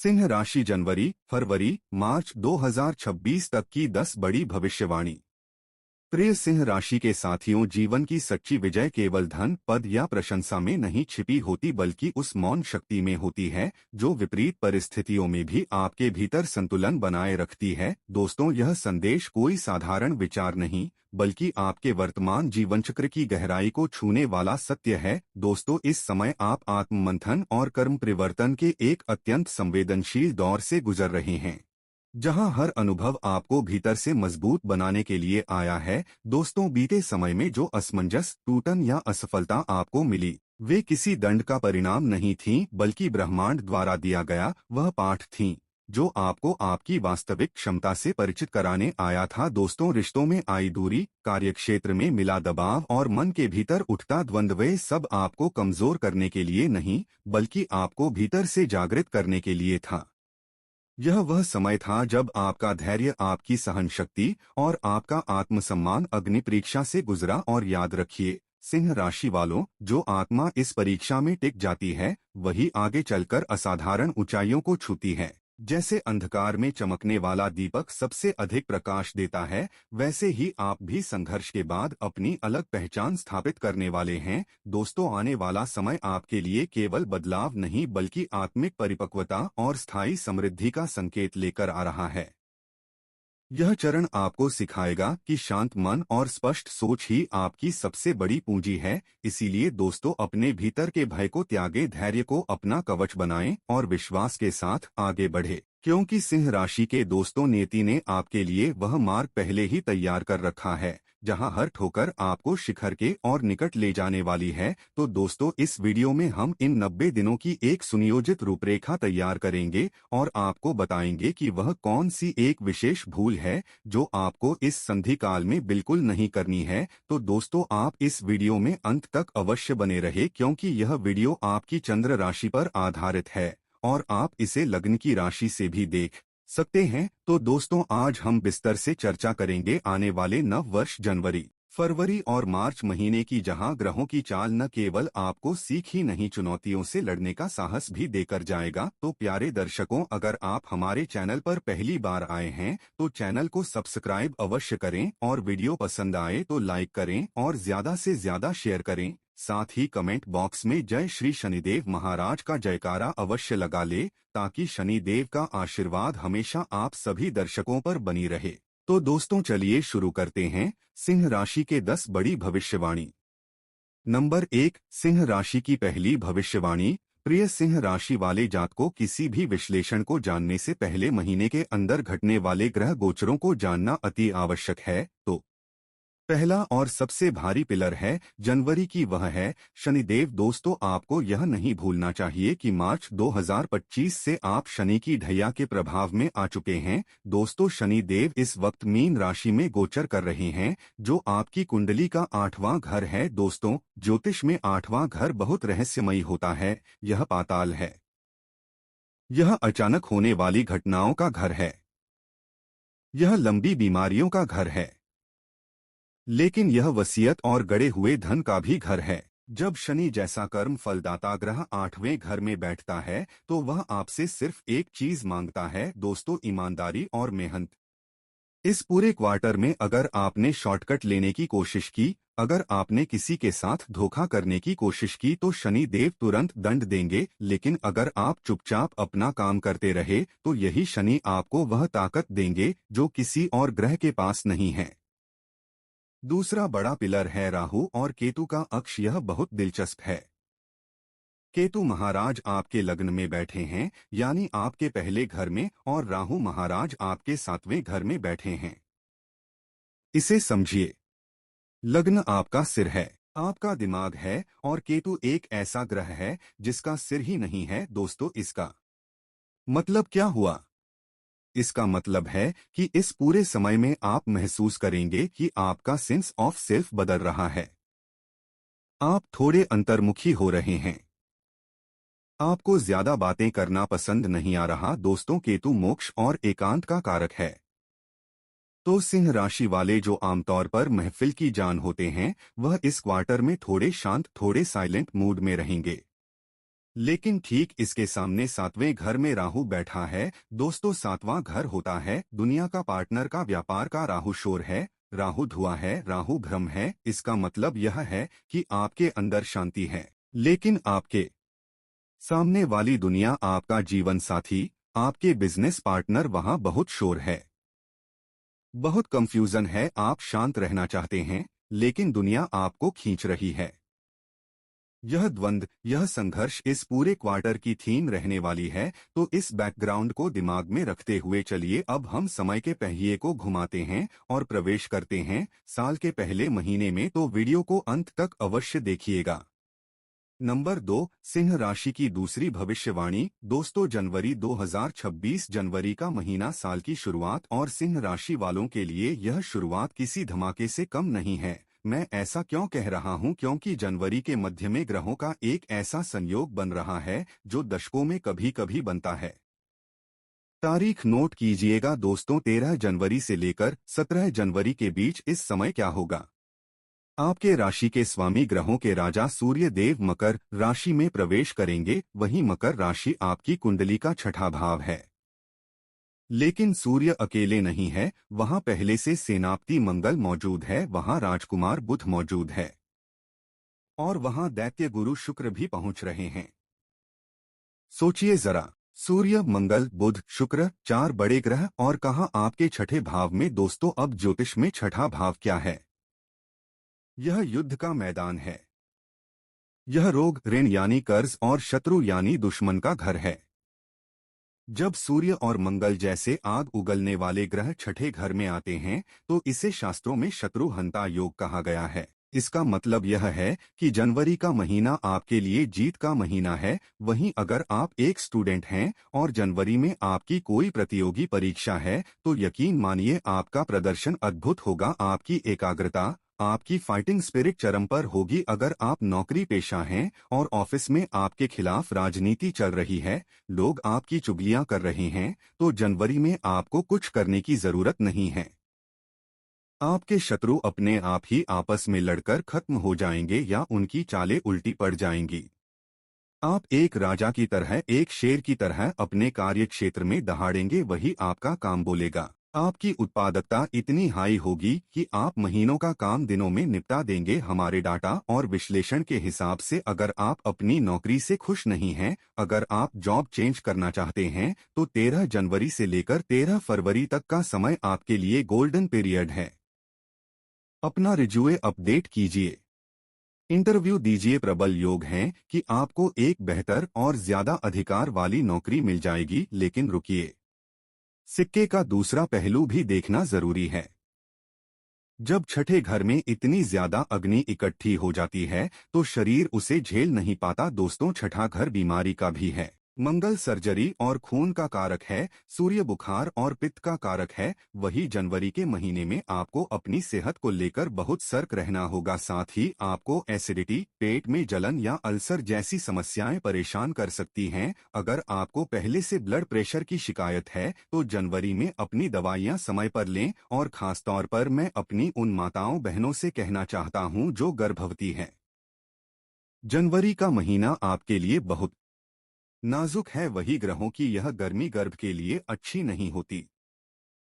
सिंह राशि जनवरी, फरवरी, मार्च 2026 तक की 10 बड़ी भविष्यवाणी। प्रिय सिंह राशि के साथियों, जीवन की सच्ची विजय केवल धन, पद या प्रशंसा में नहीं छिपी होती बल्कि उस मौन शक्ति में होती है जो विपरीत परिस्थितियों में भी आपके भीतर संतुलन बनाए रखती है। दोस्तों, यह संदेश कोई साधारण विचार नहीं बल्कि आपके वर्तमान जीवन चक्र की गहराई को छूने वाला सत्य है। दोस्तों, इस समय आप आत्ममंथन और कर्म परिवर्तन के एक अत्यंत संवेदनशील दौर से गुजर रहे हैं, जहां हर अनुभव आपको भीतर से मजबूत बनाने के लिए आया है। दोस्तों, बीते समय में जो असमंजस, टूटन या असफलता आपको मिली, वे किसी दंड का परिणाम नहीं थीं बल्कि ब्रह्मांड द्वारा दिया गया वह पाठ थीं जो आपको आपकी वास्तविक क्षमता से परिचित कराने आया था। दोस्तों, रिश्तों में आई दूरी, कार्यक्षेत्र में मिला दबाव और मन के भीतर उठता द्वंद्व, वे सब आपको कमजोर करने के लिए नहीं बल्कि आपको भीतर से जागृत करने के लिए था। यह वह समय था जब आपका धैर्य, आपकी सहन शक्ति और आपका आत्मसम्मान अग्नि परीक्षा से गुजरा। और याद रखिए सिंह राशि वालों, जो आत्मा इस परीक्षा में टिक जाती है वही आगे चलकर असाधारण ऊंचाइयों को छूती है। जैसे अंधकार में चमकने वाला दीपक सबसे अधिक प्रकाश देता है, वैसे ही आप भी संघर्ष के बाद अपनी अलग पहचान स्थापित करने वाले हैं। दोस्तों, आने वाला समय आपके लिए केवल बदलाव नहीं बल्कि आत्मिक परिपक्वता और स्थायी समृद्धि का संकेत लेकर आ रहा है। यह चरण आपको सिखाएगा कि शांत मन और स्पष्ट सोच ही आपकी सबसे बड़ी पूंजी है। इसीलिए दोस्तों, अपने भीतर के भय को त्यागे, धैर्य को अपना कवच बनाएं और विश्वास के साथ आगे बढ़े, क्योंकि सिंह राशि के दोस्तों, नियति ने आपके लिए वह मार्ग पहले ही तैयार कर रखा है जहां हर ठोकर आपको शिखर के और निकट ले जाने वाली है। तो दोस्तों, इस वीडियो में हम इन 90 दिनों की एक सुनियोजित रूपरेखा तैयार करेंगे और आपको बताएंगे कि वह कौन सी एक विशेष भूल है जो आपको इस संधि काल में बिल्कुल नहीं करनी है। तो दोस्तों, आप इस वीडियो में अंत तक अवश्य बने रहे, क्योंकि यह वीडियो आपकी चंद्र राशि पर आधारित है और आप इसे लग्न की राशि से भी देख सकते हैं। तो दोस्तों, आज हम विस्तार से चर्चा करेंगे आने वाले नव वर्ष जनवरी, फरवरी और मार्च महीने की, जहां ग्रहों की चाल न केवल आपको सीख ही नहीं चुनौतियों से लड़ने का साहस भी देकर जाएगा। तो प्यारे दर्शकों, अगर आप हमारे चैनल पर पहली बार आए हैं तो चैनल को सब्सक्राइब अवश्य करें और वीडियो पसंद आए तो लाइक करें और ज्यादा से ज्यादा शेयर करें। साथ ही कमेंट बॉक्स में जय श्री शनिदेव महाराज का जयकारा अवश्य लगा ले, ताकि शनिदेव का आशीर्वाद हमेशा आप सभी दर्शकों पर बनी रहे। तो दोस्तों, चलिए शुरू करते हैं सिंह राशि के 10 बड़ी भविष्यवाणी। नंबर 1, सिंह राशि की पहली भविष्यवाणी। प्रिय सिंह राशि वाले जातकों, किसी भी विश्लेषण को जानने से पहले महीने के अंदर घटने वाले ग्रह गोचरों को जानना अति आवश्यक है। तो पहला और सबसे भारी पिलर है जनवरी की, वह है शनिदेव। दोस्तों, आपको यह नहीं भूलना चाहिए कि मार्च 2025 से आप शनि की ढैया के प्रभाव में आ चुके हैं। दोस्तों, शनिदेव इस वक्त मीन राशि में गोचर कर रहे हैं, जो आपकी कुंडली का 8वां घर है। दोस्तों, ज्योतिष में 8वां घर बहुत रहस्यमयी होता है। यह पाताल है, यह अचानक होने वाली घटनाओं का घर है, यह लंबी बीमारियों का घर है, लेकिन यह वसीयत और गड़े हुए धन का भी घर है। जब शनि जैसा कर्म फलदाता ग्रह 8वें घर में बैठता है तो वह आपसे सिर्फ एक चीज मांगता है दोस्तों, ईमानदारी और मेहनत। इस पूरे क्वार्टर में अगर आपने शॉर्टकट लेने की कोशिश की, अगर आपने किसी के साथ धोखा करने की कोशिश की तो शनि देव तुरंत दंड देंगे। लेकिन अगर आप चुपचाप अपना काम करते रहे तो यही शनि आपको वह ताकत देंगे जो किसी और ग्रह के पास नहीं है। दूसरा बड़ा पिलर है राहु और केतु का अक्ष। यह बहुत दिलचस्प है। केतु महाराज आपके लग्न में बैठे हैं, यानी आपके पहले घर में, और राहु महाराज आपके 7वें घर में बैठे हैं। इसे समझिए, लग्न आपका सिर है, आपका दिमाग है, और केतु एक ऐसा ग्रह है जिसका सिर ही नहीं है। दोस्तों, इसका मतलब क्या हुआ? इसका मतलब है कि इस पूरे समय में आप महसूस करेंगे कि आपका सेंस ऑफ सेल्फ बदल रहा है। आप थोड़े अंतर्मुखी हो रहे हैं, आपको ज्यादा बातें करना पसंद नहीं आ रहा। दोस्तों, केतु मोक्ष और एकांत का कारक है। तो सिंह राशि वाले जो आमतौर पर महफिल की जान होते हैं, वह इस क्वार्टर में थोड़े शांत, थोड़े साइलेंट मूड में रहेंगे। लेकिन ठीक इसके सामने सातवें घर में राहु बैठा है। दोस्तों, सातवां घर होता है दुनिया का, पार्टनर का, व्यापार का। राहु शोर है, राहु धुआं है, राहु भ्रम है। इसका मतलब यह है कि आपके अंदर शांति है, लेकिन आपके सामने वाली दुनिया, आपका जीवन साथी, आपके बिजनेस पार्टनर, वहां बहुत शोर है, बहुत कंफ्यूजन है। आप शांत रहना चाहते हैं, लेकिन दुनिया आपको खींच रही है। यह द्वंद्व, यह संघर्ष इस पूरे क्वार्टर की थीम रहने वाली है। तो इस बैकग्राउंड को दिमाग में रखते हुए चलिए अब हम समय के पहिए को घुमाते हैं और प्रवेश करते हैं साल के पहले महीने में। तो वीडियो को अंत तक अवश्य देखिएगा। नंबर 2, सिंह राशि की दूसरी भविष्यवाणी। दोस्तों, जनवरी 2026 जनवरी का महीना, साल की शुरुआत, और सिंह राशि वालों के लिए यह शुरुआत किसी धमाके से कम नहीं है। मैं ऐसा क्यों कह रहा हूं? क्योंकि जनवरी के मध्य में ग्रहों का एक ऐसा संयोग बन रहा है जो दशकों में कभी कभी बनता है। तारीख नोट कीजिएगा दोस्तों, 13 जनवरी से लेकर 17 जनवरी के बीच इस समय क्या होगा। आपके राशि के स्वामी ग्रहों के राजा सूर्य देव मकर राशि में प्रवेश करेंगे। वहीं मकर राशि आपकी कुंडली का छठा भाव है। लेकिन सूर्य अकेले नहीं है, वहां पहले से सेनापति मंगल मौजूद है, वहां राजकुमार बुध मौजूद है, और वहां दैत्य गुरु शुक्र भी पहुंच रहे हैं। सोचिए जरा, सूर्य, मंगल, बुध, शुक्र, चार बड़े ग्रह, और कहा आपके छठे भाव में। दोस्तों, अब ज्योतिष में छठा भाव क्या है? यह युद्ध का मैदान है। यह रोग, ऋण यानी कर्ज, और शत्रु यानी दुश्मन का घर है। जब सूर्य और मंगल जैसे आग उगलने वाले ग्रह छठे घर में आते हैं तो इसे शास्त्रों में शत्रु हंता योग कहा गया है। इसका मतलब यह है कि जनवरी का महीना आपके लिए जीत का महीना है। वहीं अगर आप एक स्टूडेंट हैं और जनवरी में आपकी कोई प्रतियोगी परीक्षा है तो यकीन मानिए आपका प्रदर्शन अद्भुत होगा। आपकी एकाग्रता, आपकी फाइटिंग स्पिरिट चरम पर होगी। अगर आप नौकरी पेशा हैं और ऑफिस में आपके खिलाफ राजनीति चल रही है, लोग आपकी चुगलियां कर रहे हैं, तो जनवरी में आपको कुछ करने की जरूरत नहीं है। आपके शत्रु अपने आप ही आपस में लड़कर खत्म हो जाएंगे या उनकी चालें उल्टी पड़ जाएंगी। आप एक राजा की तरह, एक शेर की तरह अपने कार्य क्षेत्र में दहाड़ेंगे, वही आपका काम बोलेगा। आपकी उत्पादकता इतनी हाई होगी कि आप महीनों का काम दिनों में निपटा देंगे। हमारे डाटा और विश्लेषण के हिसाब से अगर आप अपनी नौकरी से खुश नहीं हैं, अगर आप जॉब चेंज करना चाहते हैं, तो 13 जनवरी से लेकर 13 फरवरी तक का समय आपके लिए गोल्डन पीरियड है। अपना रिज्यूमे अपडेट कीजिए, इंटरव्यू दीजिए। प्रबल योग हैं कि आपको एक बेहतर और ज्यादा अधिकार वाली नौकरी मिल जाएगी। लेकिन रुकिए, सिक्के का दूसरा पहलू भी देखना जरूरी है। जब छठे घर में इतनी ज्यादा अग्नि इकट्ठी हो जाती है तो शरीर उसे झेल नहीं पाता। दोस्तों, छठा घर बीमारी का भी है। मंगल सर्जरी और खून का कारक है, सूर्य बुखार और पित्त का कारक है। वही जनवरी के महीने में आपको अपनी सेहत को लेकर बहुत सतर्क रहना होगा। साथ ही आपको एसिडिटी, पेट में जलन या अल्सर जैसी समस्याएं परेशान कर सकती हैं। अगर आपको पहले से ब्लड प्रेशर की शिकायत है तो जनवरी में अपनी दवाइयां समय पर लें। और खासतौर पर मैं अपनी उन माताओं बहनों से कहना चाहता हूं जो गर्भवती हैं, जनवरी का महीना आपके लिए बहुत नाजुक है। वही ग्रहों की यह गर्मी गर्भ के लिए अच्छी नहीं होती।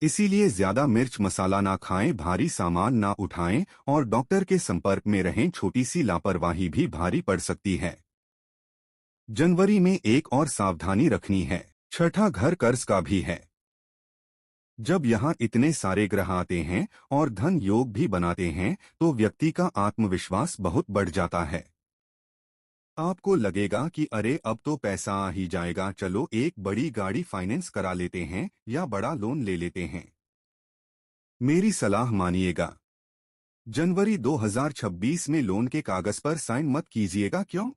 इसीलिए ज्यादा मिर्च मसाला ना खाएं, भारी सामान ना उठाएं और डॉक्टर के संपर्क में रहें। छोटी सी लापरवाही भी भारी पड़ सकती है। जनवरी में एक और सावधानी रखनी है, छठा घर कर्ज का भी है। जब यहाँ इतने सारे ग्रह आते हैं और धन योग भी बनाते हैं तो व्यक्ति का आत्मविश्वास बहुत बढ़ जाता है। आपको लगेगा कि अरे अब तो पैसा आ ही जाएगा, चलो एक बड़ी गाड़ी फाइनेंस करा लेते हैं या बड़ा लोन ले लेते हैं। मेरी सलाह मानिएगा, जनवरी 2026 में लोन के कागज पर साइन मत कीजिएगा। क्यों?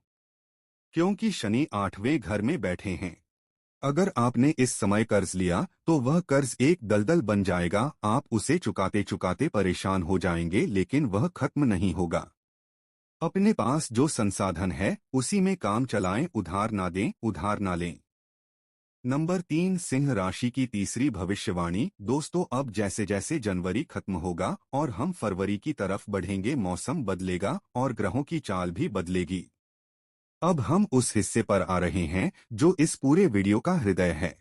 क्योंकि शनि 8वें घर में बैठे हैं। अगर आपने इस समय कर्ज लिया तो वह कर्ज एक दलदल बन जाएगा। आप उसे चुकाते चुकाते परेशान हो जाएंगे, लेकिन वह खत्म नहीं होगा। अपने पास जो संसाधन है उसी में काम चलाएं, उधार ना दें, उधार ना लें। नंबर 3, सिंह राशि की तीसरी भविष्यवाणी। दोस्तों, अब जैसे जैसे जनवरी खत्म होगा और हम फरवरी की तरफ बढ़ेंगे, मौसम बदलेगा और ग्रहों की चाल भी बदलेगी। अब हम उस हिस्से पर आ रहे हैं जो इस पूरे वीडियो का हृदय है।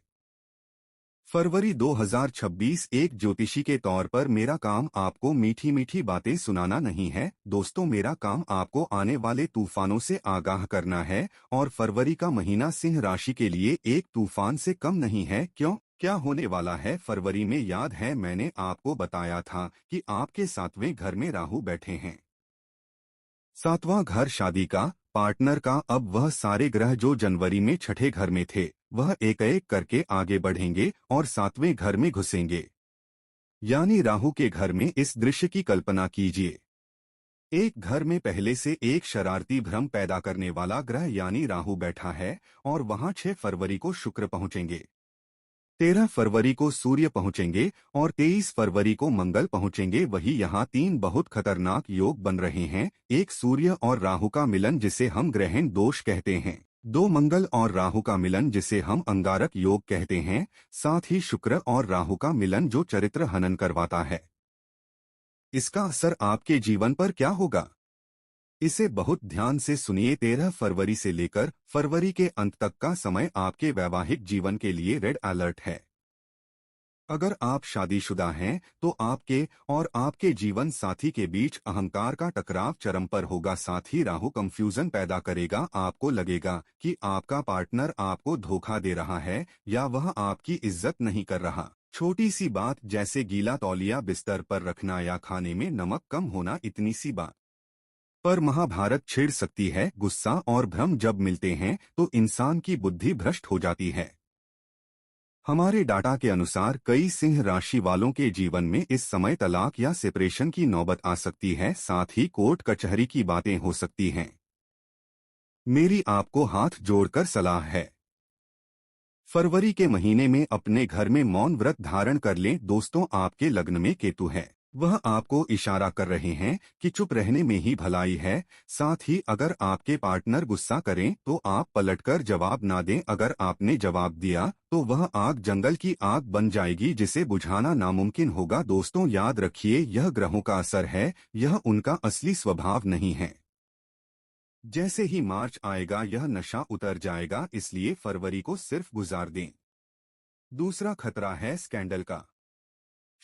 फरवरी 2026 एक ज्योतिषी के तौर पर मेरा काम आपको मीठी मीठी बातें सुनाना नहीं है दोस्तों, मेरा काम आपको आने वाले तूफानों से आगाह करना है। और फरवरी का महीना सिंह राशि के लिए एक तूफान से कम नहीं है। क्यों? क्या होने वाला है फरवरी में? याद है मैंने आपको बताया था कि आपके 7वें घर में राहु बैठे हैं। 7वां घर शादी का, पार्टनर का। अब वह सारे ग्रह जो जनवरी में छठे घर में थे वह एक एक करके आगे बढ़ेंगे और 7वें घर में घुसेंगे, यानी राहु के घर में। इस दृश्य की कल्पना कीजिए, एक घर में पहले से एक शरारती भ्रम पैदा करने वाला ग्रह यानी राहु बैठा है और वहां 6 फरवरी को शुक्र पहुंचेंगे, 13 फरवरी को सूर्य पहुंचेंगे और 23 फरवरी को मंगल पहुंचेंगे। वही यहाँ 3 बहुत खतरनाक योग बन रहे हैं। एक सूर्य और राहु का मिलन जिसे हम ग्रहण दोष कहते हैं, 2 मंगल और राहु का मिलन जिसे हम अंगारक योग कहते हैं, साथ ही शुक्र और राहु का मिलन जो चरित्र हनन करवाता है। इसका असर आपके जीवन पर क्या होगा, इसे बहुत ध्यान से सुनिए। 13 फरवरी से लेकर फरवरी के अंत तक का समय आपके वैवाहिक जीवन के लिए रेड अलर्ट है। अगर आप शादीशुदा हैं तो आपके और आपके जीवन साथी के बीच अहंकार का टकराव चरम पर होगा। साथ ही राहु कंफ्यूजन पैदा करेगा। आपको लगेगा कि आपका पार्टनर आपको धोखा दे रहा है या वह आपकी इज्जत नहीं कर रहा। छोटी सी बात जैसे गीला तौलिया बिस्तर पर रखना या खाने में नमक कम होना, इतनी सी बात पर महाभारत छिड़ सकती है। गुस्सा और भ्रम जब मिलते हैं तो इंसान की बुद्धि भ्रष्ट हो जाती है। हमारे डाटा के अनुसार कई सिंह राशि वालों के जीवन में इस समय तलाक या सेपरेशन की नौबत आ सकती है। साथ ही कोर्ट कचहरी की बातें हो सकती हैं। मेरी आपको हाथ जोड़कर सलाह है, फरवरी के महीने में अपने घर में मौन व्रत धारण कर लें। दोस्तों, आपके लग्न में केतु है, वह आपको इशारा कर रहे हैं कि चुप रहने में ही भलाई है। साथ ही अगर आपके पार्टनर गुस्सा करें तो आप पलटकर जवाब ना दें। अगर आपने जवाब दिया तो वह आग जंगल की आग बन जाएगी जिसे बुझाना नामुमकिन होगा। दोस्तों, याद रखिए यह ग्रहों का असर है, यह उनका असली स्वभाव नहीं है। जैसे ही मार्च आएगा यह नशा उतर जाएगा, इसलिए फरवरी को सिर्फ गुजार दें। दूसरा खतरा है स्कैंडल का।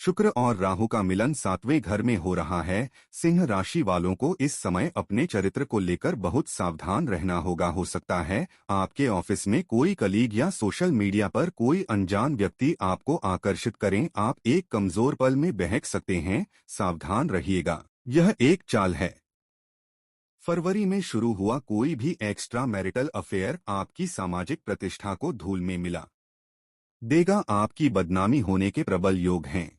शुक्र और राहु का मिलन 7वें घर में हो रहा है। सिंह राशि वालों को इस समय अपने चरित्र को लेकर बहुत सावधान रहना होगा। हो सकता है आपके ऑफिस में कोई कलीग या सोशल मीडिया पर कोई अनजान व्यक्ति आपको आकर्षित करें। आप एक कमजोर पल में बहक सकते हैं, सावधान रहिएगा, यह एक चाल है। फरवरी में शुरू हुआ कोई भी एक्स्ट्रा मैरिटल अफेयर आपकी सामाजिक प्रतिष्ठा को धूल में मिला देगा। आपकी बदनामी होने के प्रबल योग हैं।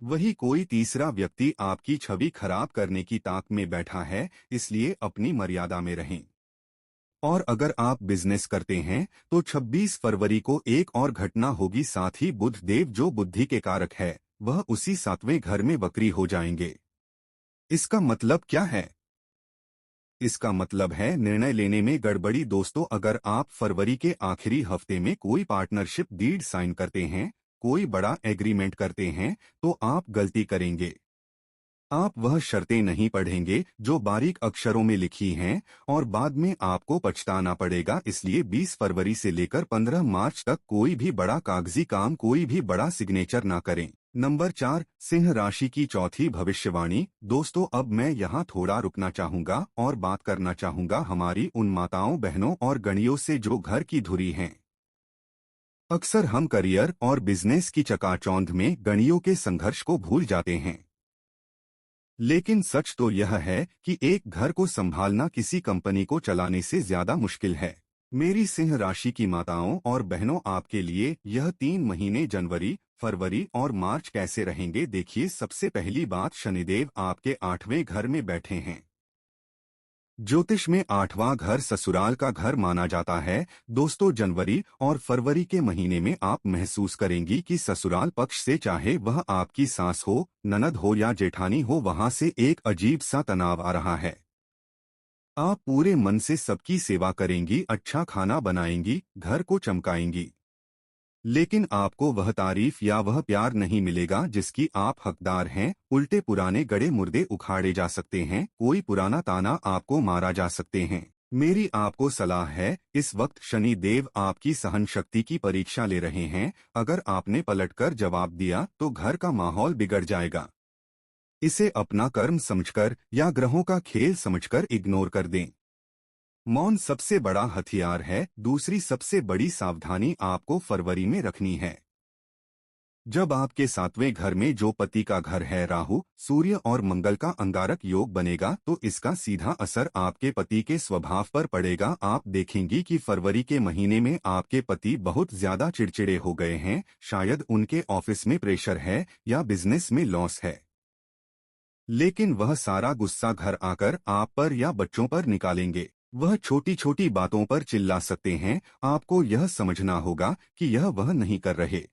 वही कोई तीसरा व्यक्ति आपकी छवि खराब करने की ताक में बैठा है, इसलिए अपनी मर्यादा में रहें। और अगर आप बिजनेस करते हैं तो 26 फरवरी को एक और घटना होगी। साथ ही बुध देव जो बुद्धि के कारक है वह उसी 7वें घर में वक्री हो जाएंगे। इसका मतलब क्या है? इसका मतलब है निर्णय लेने में गड़बड़ी। दोस्तों, अगर आप फरवरी के आखिरी हफ्ते में कोई पार्टनरशिप डीड साइन करते हैं, कोई बड़ा एग्रीमेंट करते हैं तो आप गलती करेंगे। आप वह शर्तें नहीं पढ़ेंगे जो बारीक अक्षरों में लिखी हैं और बाद में आपको पछताना पड़ेगा। इसलिए 20 फरवरी से लेकर 15 मार्च तक कोई भी बड़ा कागजी काम, कोई भी बड़ा सिग्नेचर ना करें। नंबर 4, सिंह राशि की चौथी भविष्यवाणी। दोस्तों, अब मैं यहाँ थोड़ा रुकना चाहूंगा और बात करना चाहूंगा हमारी उन माताओं, बहनों और गणियों से जो घर की धुरी हैं। अक्सर हम करियर और बिजनेस की चकाचौंध में गणियों के संघर्ष को भूल जाते हैं, लेकिन सच तो यह है कि एक घर को संभालना किसी कंपनी को चलाने से ज्यादा मुश्किल है। मेरी सिंह राशि की माताओं और बहनों, आपके लिए यह 3 महीने जनवरी, फरवरी और मार्च कैसे रहेंगे देखिए। सबसे पहली बात, शनिदेव आपके 8वें घर में बैठे हैं। ज्योतिष में 8वां घर ससुराल का घर माना जाता है। दोस्तों, जनवरी और फरवरी के महीने में आप महसूस करेंगी कि ससुराल पक्ष से, चाहे वह आपकी सास हो, ननद हो या जेठानी हो, वहां से एक अजीब सा तनाव आ रहा है। आप पूरे मन से सबकी सेवा करेंगी, अच्छा खाना बनाएंगी, घर को चमकाएंगी, लेकिन आपको वह तारीफ या वह प्यार नहीं मिलेगा जिसकी आप हकदार हैं। उल्टे पुराने गड़े मुर्दे उखाड़े जा सकते हैं, कोई पुराना ताना आपको मारा जा सकते हैं। मेरी आपको सलाह है, इस वक्त शनि देव आपकी सहन शक्ति की परीक्षा ले रहे हैं। अगर आपने पलटकर जवाब दिया तो घर का माहौल बिगड़ जाएगा। इसे अपना कर्म समझकर या ग्रहों का खेल समझकर इग्नोर कर दें। मौन सबसे बड़ा हथियार है। दूसरी सबसे बड़ी सावधानी आपको फरवरी में रखनी है। जब आपके सातवें घर में जो पति का घर है राहु, सूर्य और मंगल का अंगारक योग बनेगा तो इसका सीधा असर आपके पति के स्वभाव पर पड़ेगा। आप देखेंगी कि फरवरी के महीने में आपके पति बहुत ज्यादा चिड़चिड़े हो गए हैं। शायद उनके ऑफिस में प्रेशर है या बिजनेस में लॉस है, लेकिन वह सारा गुस्सा घर आकर आप पर या बच्चों पर निकालेंगे। वह छोटी छोटी बातों पर चिल्ला सकते हैं। आपको यह समझना होगा कि यह वह नहीं कर रहे,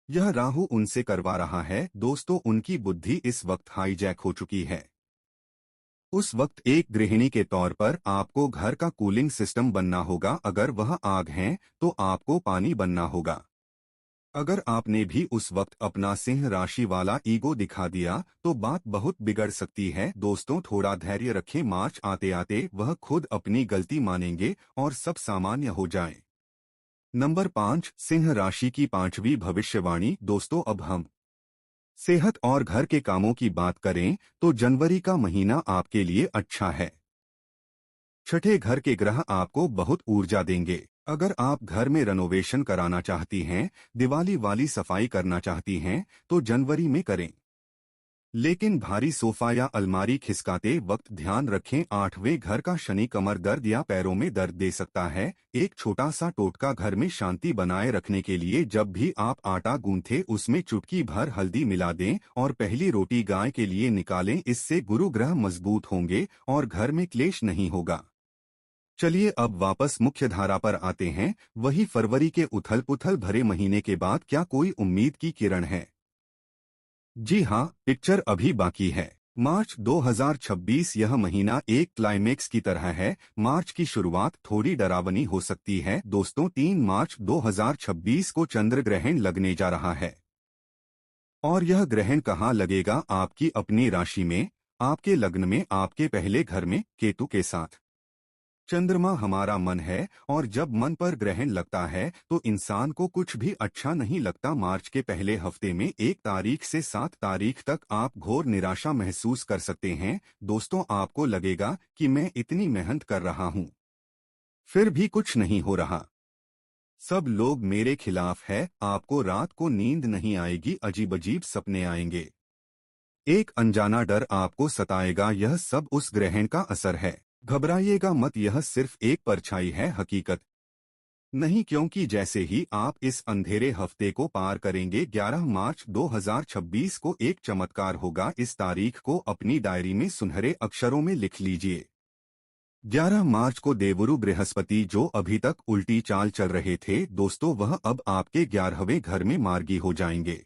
यह राहु उनसे करवा रहा है। दोस्तों, उनकी बुद्धि इस वक्त हाईजैक हो चुकी है। उस वक्त एक गृहिणी के तौर पर आपको घर का कूलिंग सिस्टम बनना होगा। अगर वह आग है तो आपको पानी बनना होगा। अगर आपने भी उस वक्त अपना सिंह राशि वाला ईगो दिखा दिया तो बात बहुत बिगड़ सकती है। दोस्तों, थोड़ा धैर्य रखें। मार्च आते आते वह खुद अपनी गलती मानेंगे और सब सामान्य हो जाए। नंबर 5, सिंह राशि की पांचवी भविष्यवाणी। दोस्तों, अब हम सेहत और घर के कामों की बात करें तो जनवरी का महीना आपके लिए अच्छा है। छठे घर के ग्रह आपको बहुत ऊर्जा देंगे। अगर आप घर में रेनोवेशन कराना चाहती हैं, दिवाली वाली सफाई करना चाहती हैं, तो जनवरी में करें। लेकिन भारी सोफा या अलमारी खिसकाते वक्त ध्यान रखें, आठवें घर का शनि कमर दर्द या पैरों में दर्द दे सकता है। एक छोटा सा टोटका घर में शांति बनाए रखने के लिए, जब भी आप आटा गूंथे उसमें चुटकी भर हल्दी मिला दें और पहली रोटी गाय के लिए निकालें। इससे गुरु ग्रह मजबूत होंगे और घर में क्लेश नहीं होगा। चलिए अब वापस मुख्य धारा पर आते हैं। वही फरवरी के उथल पुथल भरे महीने के बाद क्या कोई उम्मीद की किरण है? जी हाँ, पिक्चर अभी बाकी है। मार्च 2026, यह महीना एक क्लाइमेक्स की तरह है। मार्च की शुरुआत थोड़ी डरावनी हो सकती है। दोस्तों, 3 मार्च 2026 को चंद्र ग्रहण लगने जा रहा है। और यह ग्रहण कहाँ लगेगा? आपकी अपनी राशि में, आपके लग्न में, आपके पहले घर में, केतु के साथ। चंद्रमा हमारा मन है और जब मन पर ग्रहण लगता है तो इंसान को कुछ भी अच्छा नहीं लगता। मार्च के पहले हफ्ते में 1 तारीख से 7 तारीख तक आप घोर निराशा महसूस कर सकते हैं। दोस्तों, आपको लगेगा कि मैं इतनी मेहनत कर रहा हूँ, फिर भी कुछ नहीं हो रहा। सब लोग मेरे खिलाफ है। आपको रात को नींद नहीं आएगी, अजीब अजीब सपने आएंगे। एक अनजाना डर आपको सताएगा। यह सब उस ग्रहण का असर है। घबराइएगा मत, यह सिर्फ एक परछाई है, हकीकत नहीं। क्योंकि जैसे ही आप इस अंधेरे हफ्ते को पार करेंगे, 11 मार्च 2026 को एक चमत्कार होगा। इस तारीख को अपनी डायरी में सुनहरे अक्षरों में लिख लीजिए। 11 मार्च को देवगुरु बृहस्पति, जो अभी तक उल्टी चाल चल रहे थे दोस्तों, वह अब आपके 11वें घर में मार्गी हो जाएंगे।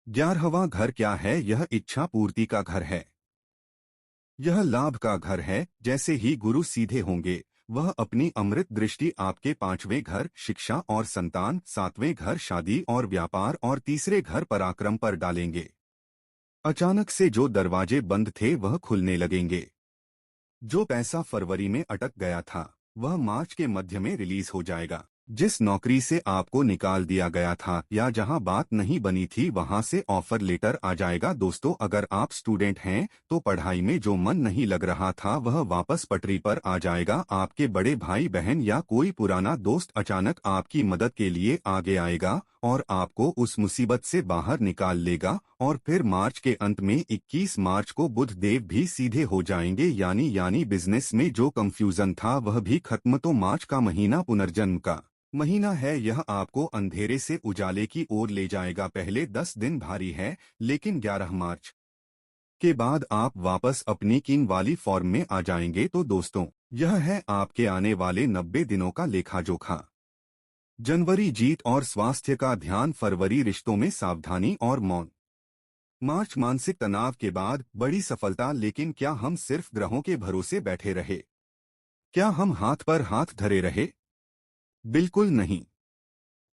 11वां घर क्या है? यह इच्छा पूर्ति का घर है। यह लाभ का घर है। जैसे ही गुरु सीधे होंगे, वह अपनी अमृत दृष्टि आपके 5वें घर शिक्षा और संतान, 7वें घर शादी और व्यापार और तीसरे घर पराक्रम पर डालेंगे। अचानक से जो दरवाजे बंद थे वह खुलने लगेंगे। जो पैसा फरवरी में अटक गया था वह मार्च के मध्य में रिलीज हो जाएगा। जिस नौकरी से आपको निकाल दिया गया था या जहां बात नहीं बनी थी, वहां से ऑफर लेटर आ जाएगा। दोस्तों, अगर आप स्टूडेंट हैं तो पढ़ाई में जो मन नहीं लग रहा था वह वापस पटरी पर आ जाएगा। आपके बड़े भाई बहन या कोई पुराना दोस्त अचानक आपकी मदद के लिए आगे आएगा और आपको उस मुसीबत से बाहर निकाल लेगा। और फिर मार्च के अंत में 21 मार्च को बुध देव भी सीधे हो जाएंगे। यानी बिजनेस में जो कंफ्यूजन था वह भी खत्म। तो मार्च का महीना पुनर्जन्म का महीना है। यह आपको अंधेरे से उजाले की ओर ले जाएगा। पहले 10 दिन भारी है, लेकिन 11 मार्च के बाद आप वापस अपनी किंग वाली फॉर्म में आ जाएंगे। तो दोस्तों, यह है आपके आने वाले 90 दिनों का लेखा जोखा। जनवरी जीत और स्वास्थ्य का ध्यान, फरवरी रिश्तों में सावधानी और मौन, मार्च मानसिक तनाव के बाद बड़ी सफलता। लेकिन क्या हम सिर्फ ग्रहों के भरोसे बैठे रहे? क्या हम हाथ पर हाथ धरे रहे? बिल्कुल नहीं।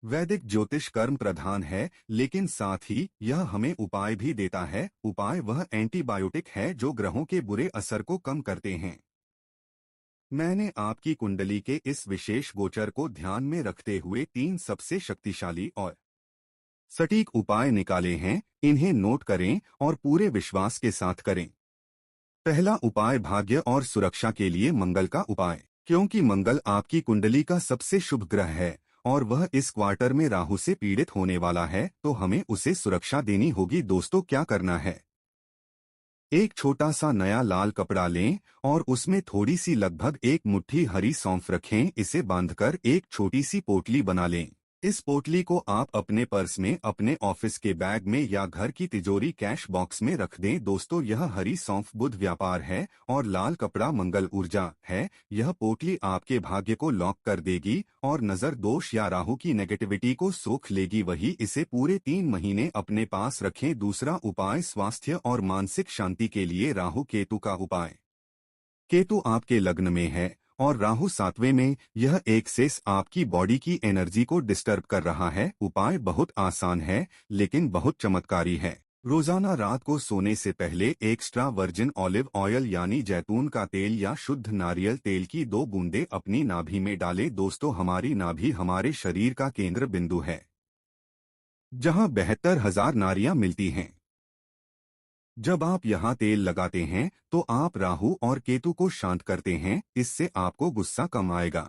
वैदिक ज्योतिष कर्म प्रधान है, लेकिन साथ ही यह हमें उपाय भी देता है। उपाय वह एंटीबायोटिक है जो ग्रहों के बुरे असर को कम करते हैं। मैंने आपकी कुंडली के इस विशेष गोचर को ध्यान में रखते हुए 3 सबसे शक्तिशाली और सटीक उपाय निकाले हैं। इन्हें नोट करें और पूरे विश्वास के साथ करें। पहला उपाय भाग्य और सुरक्षा के लिए मंगल का उपाय। क्योंकि मंगल आपकी कुंडली का सबसे शुभ ग्रह है और वह इस क्वार्टर में राहु से पीड़ित होने वाला है, तो हमें उसे सुरक्षा देनी होगी। दोस्तों, क्या करना है? एक छोटा सा नया लाल कपड़ा लें और उसमें थोड़ी सी लगभग एक मुट्ठी हरी सौंफ रखें। इसे बांधकर एक छोटी सी पोटली बना लें। इस पोटली को आप अपने पर्स में, अपने ऑफिस के बैग में या घर की तिजोरी कैश बॉक्स में रख दें। दोस्तों, यह हरी सौंफ बुध व्यापार है और लाल कपड़ा मंगल ऊर्जा है। यह पोटली आपके भाग्य को लॉक कर देगी और नजर दोष या राहु की नेगेटिविटी को सोख लेगी। वही इसे पूरे 3 महीने अपने पास रखें। दूसरा उपाय स्वास्थ्य और मानसिक शांति के लिए राहु केतु का उपाय। केतु आपके लग्न में है और राहु 7वें में। यह एक्सेस आपकी बॉडी की एनर्जी को डिस्टर्ब कर रहा है। उपाय बहुत आसान है लेकिन बहुत चमत्कारी है। रोजाना रात को सोने से पहले एक्स्ट्रा वर्जिन ऑलिव ऑयल यानी जैतून का तेल या शुद्ध नारियल तेल की 2 बूंदें अपनी नाभि में डालें। दोस्तों, हमारी नाभि हमारे शरीर का केंद्र बिंदु है, जहां 72,000 नाड़ियां मिलती हैं। जब आप यहाँ तेल लगाते हैं तो आप राहु और केतु को शांत करते हैं। इससे आपको गुस्सा कम आएगा,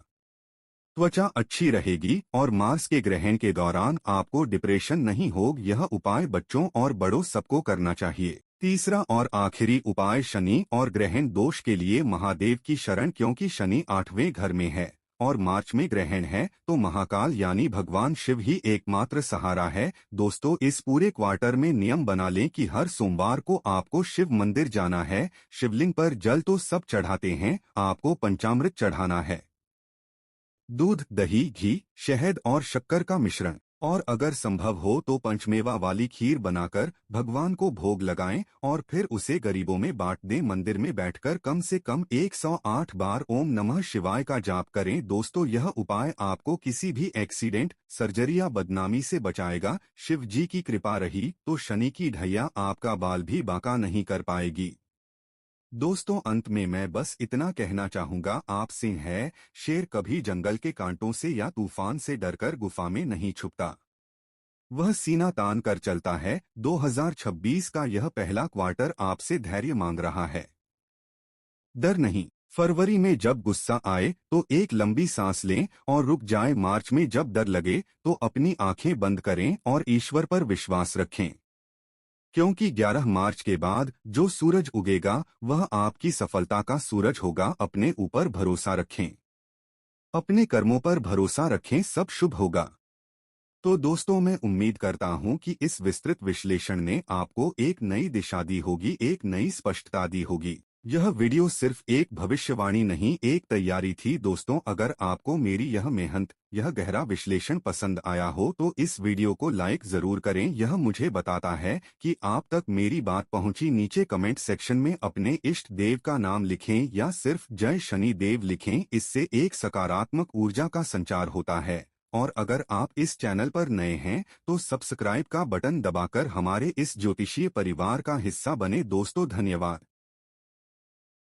त्वचा अच्छी रहेगी और मार्स के ग्रहण के दौरान आपको डिप्रेशन नहीं होगा। यह उपाय बच्चों और बड़ों सबको करना चाहिए। तीसरा और आखिरी उपाय शनि और ग्रहण दोष के लिए महादेव की शरण। क्योंकि शनि 8वें घर में है और मार्च में ग्रहण है, तो महाकाल यानी भगवान शिव ही एकमात्र सहारा है। दोस्तों, इस पूरे क्वार्टर में नियम बना लें कि हर सोमवार को आपको शिव मंदिर जाना है। शिवलिंग पर जल तो सब चढ़ाते हैं, आपको पंचामृत चढ़ाना है। दूध, दही, घी, शहद और शक्कर का मिश्रण, और अगर संभव हो तो पंचमेवा वाली खीर बनाकर भगवान को भोग लगाएं और फिर उसे गरीबों में बांट दें। मंदिर में बैठकर कम से कम 108 बार ओम नमः शिवाय का जाप करें। दोस्तों, यह उपाय आपको किसी भी एक्सीडेंट, सर्जरी या बदनामी से बचाएगा। शिव जी की कृपा रही तो शनि की ढैया आपका बाल भी बांका नहीं कर पाएगी। दोस्तों, अंत में मैं बस इतना कहना चाहूंगा, आप सिंह है, शेर कभी जंगल के कांटों से या तूफान से डरकर गुफा में नहीं छुपता। वह सीना तान कर चलता है। 2026 का यह पहला क्वार्टर आपसे धैर्य मांग रहा है, डर नहीं। फरवरी में जब गुस्सा आए तो एक लंबी सांस लें और रुक जाएं। मार्च में जब डर लगे तो अपनी आंखें बंद करें और ईश्वर पर विश्वास रखें। क्योंकि 11 मार्च के बाद जो सूरज उगेगा वह आपकी सफलता का सूरज होगा। अपने ऊपर भरोसा रखें, अपने कर्मों पर भरोसा रखें, सब शुभ होगा। तो दोस्तों, मैं उम्मीद करता हूं कि इस विस्तृत विश्लेषण ने आपको एक नई दिशा दी होगी, एक नई स्पष्टता दी होगी। यह वीडियो सिर्फ एक भविष्यवाणी नहीं, एक तैयारी थी। दोस्तों, अगर आपको मेरी यह मेहनत, यह गहरा विश्लेषण पसंद आया हो तो इस वीडियो को लाइक जरूर करें। यह मुझे बताता है कि आप तक मेरी बात पहुंची। नीचे कमेंट सेक्शन में अपने इष्ट देव का नाम लिखें या सिर्फ जय शनि देव लिखें। इससे एक सकारात्मक ऊर्जा का संचार होता है। और अगर आप इस चैनल पर नए हैं तो सब्सक्राइब का बटन दबाकर हमारे इस ज्योतिषीय परिवार का हिस्सा बने। दोस्तों, धन्यवाद।